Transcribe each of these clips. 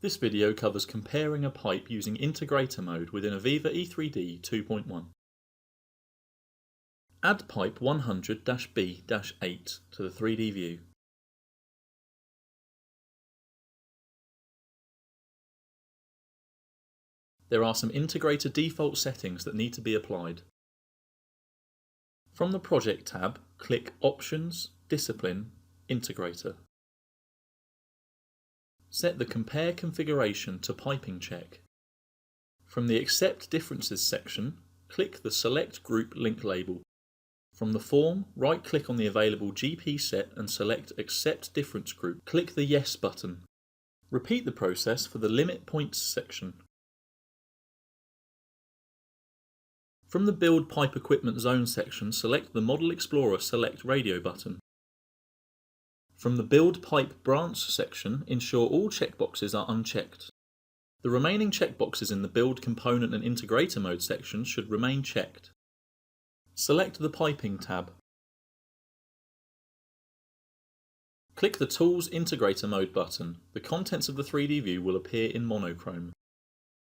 This video covers comparing a pipe using Integrator Mode within AVEVA E3D 2.1. Add pipe 100-B-8 to the 3D view. There are some Integrator default settings that need to be applied. From the Project tab, click Options, Discipline, Integrator. Set the Compare configuration to Piping Check. From the Accept Differences section, click the Select Group link label. From the form, right-click on the available GP set and select Accept Difference Group. Click the Yes button. Repeat the process for the Limit Points section. From the Build Pipe Equipment Zone section, select the Model Explorer Select Radio button. From the Build Pipe Branch section, ensure all checkboxes are unchecked. The remaining checkboxes in the Build Component and Integrator Mode sections should remain checked. Select the Piping tab. Click the Tools Integrator Mode button. The contents of the 3D view will appear in monochrome.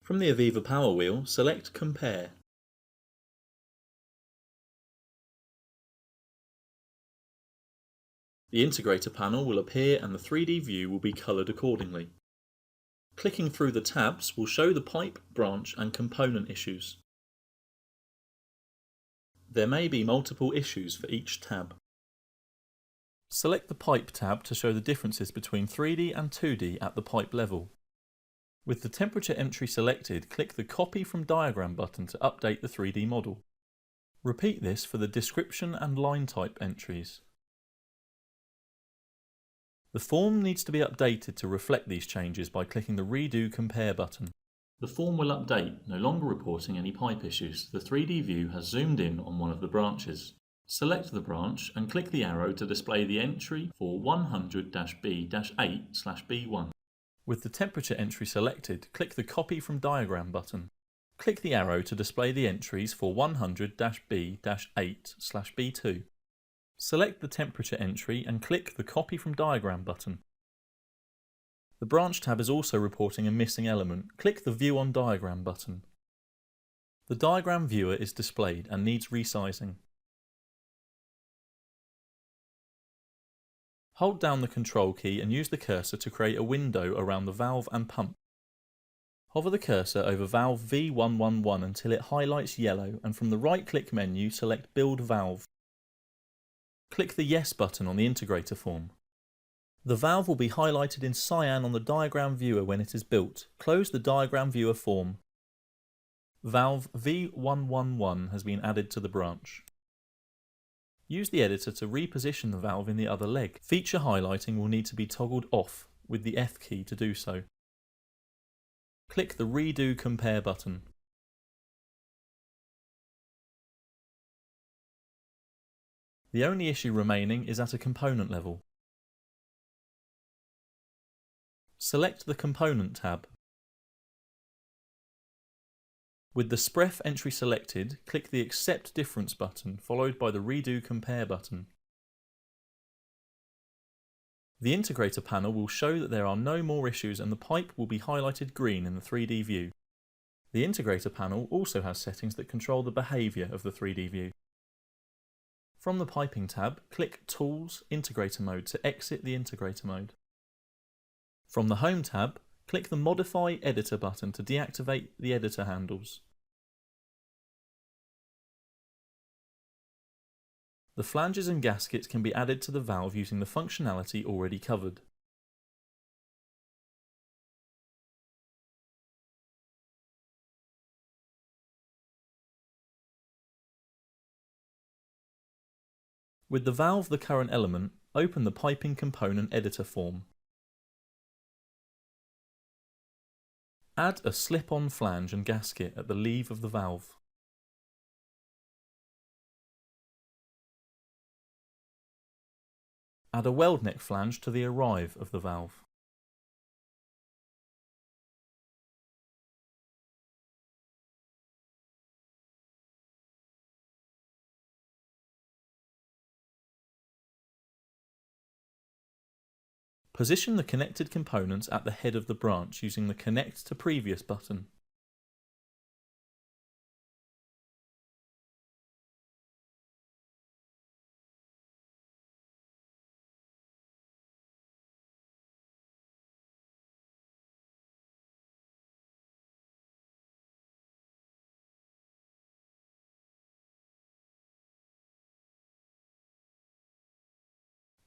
From the AVEVA power wheel, select Compare. The Integrator panel will appear and the 3D view will be coloured accordingly. Clicking through the tabs will show the pipe, branch and component issues. There may be multiple issues for each tab. Select the Pipe tab to show the differences between 3D and 2D at the pipe level. With the temperature entry selected, click the Copy from Diagram button to update the 3D model. Repeat this for the description and line type entries. The form needs to be updated to reflect these changes by clicking the Redo Compare button. The form will update, no longer reporting any pipe issues. The 3D view has zoomed in on one of the branches. Select the branch and click the arrow to display the entry for 100-B-8/B1. With the temperature entry selected, click the Copy from Diagram button. Click the arrow to display the entries for 100-B-8/B2. Select the temperature entry and click the Copy from Diagram button. The Branch tab is also reporting a missing element. Click the View on Diagram button. The diagram viewer is displayed and needs resizing. Hold down the Control key and use the cursor to create a window around the valve and pump. Hover the cursor over valve V111 until it highlights yellow, and from the right-click menu select Build Valve. Click the Yes button on the Integrator form. The valve will be highlighted in cyan on the diagram viewer when it is built. Close the diagram viewer form. Valve V111 has been added to the branch. Use the editor to reposition the valve in the other leg. Feature highlighting will need to be toggled off with the F key to do so. Click the Redo Compare button. The only issue remaining is at a component level. Select the Component tab. With the SPREF entry selected, click the Accept Difference button followed by the Redo Compare button. The Integrator panel will show that there are no more issues and the pipe will be highlighted green in the 3D view. The Integrator panel also has settings that control the behaviour of the 3D view. From the Piping tab, click Tools, Integrator Mode to exit the Integrator mode. From the Home tab, click the Modify Editor button to deactivate the editor handles. The flanges and gaskets can be added to the valve using the functionality already covered. With the valve the current element, open the Piping Component Editor form. Add a slip-on flange and gasket at the leave of the valve. Add a weld neck flange to the arrive of the valve. Position the connected components at the head of the branch using the Connect to Previous button.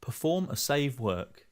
Perform a save work.